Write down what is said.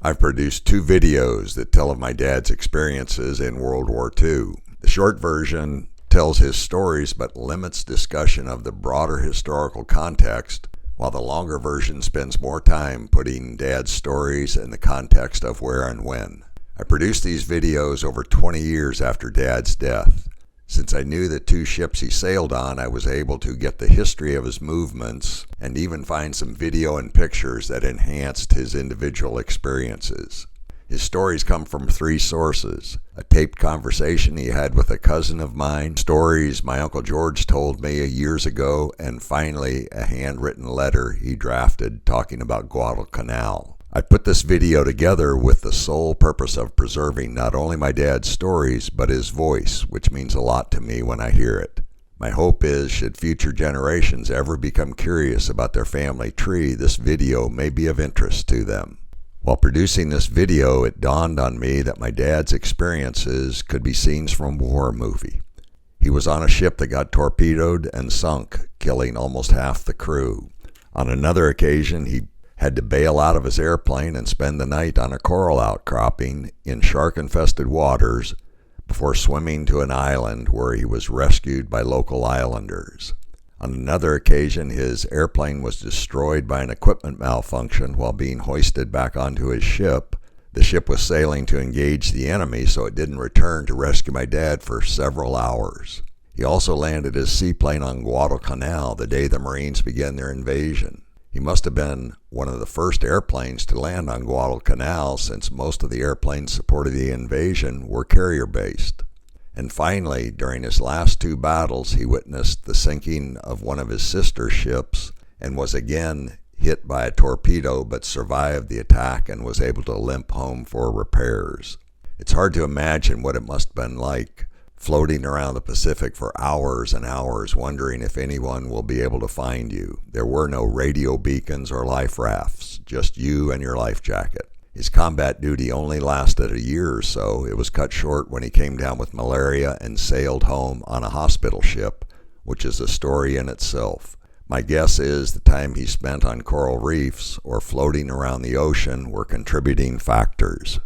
I've produced 2 videos that tell of my dad's experiences in World War II. The short version tells his stories but limits discussion of the broader historical context, while the longer version spends more time putting Dad's stories in the context of where and when. I produced these videos over 20 years after Dad's death. Since I knew the 2 ships he sailed on, I was able to get the history of his movements and even find some video and pictures that enhanced his individual experiences. His stories come from 3 sources: a taped conversation he had with a cousin of mine, stories my Uncle George told me years ago, and finally a handwritten letter he drafted talking about Guadalcanal. I put this video together with the sole purpose of preserving not only my dad's stories, but his voice, which means a lot to me when I hear it. My hope is, should future generations ever become curious about their family tree, this video may be of interest to them. While producing this video, it dawned on me that my dad's experiences could be scenes from a war movie. He was on a ship that got torpedoed and sunk, killing almost half the crew. On another occasion, he had to bail out of his airplane and spend the night on a coral outcropping in shark-infested waters before swimming to an island where he was rescued by local islanders. On another occasion, his airplane was destroyed by an equipment malfunction while being hoisted back onto his ship. The ship was sailing to engage the enemy, so it didn't return to rescue my dad for several hours. He also landed his seaplane on Guadalcanal the day the Marines began their invasion. He must have been one of the first airplanes to land on Guadalcanal, since most of the airplanes supporting the invasion were carrier-based. And finally, during his last 2 battles, he witnessed the sinking of one of his sister ships and was again hit by a torpedo, but survived the attack and was able to limp home for repairs. It's hard to imagine what it must have been like floating around the Pacific for hours and hours, wondering if anyone will be able to find you. There were no radio beacons or life rafts, just you and your life jacket. His combat duty only lasted a year or so. It was cut short when he came down with malaria and sailed home on a hospital ship, which is a story in itself. My guess is the time he spent on coral reefs or floating around the ocean were contributing factors.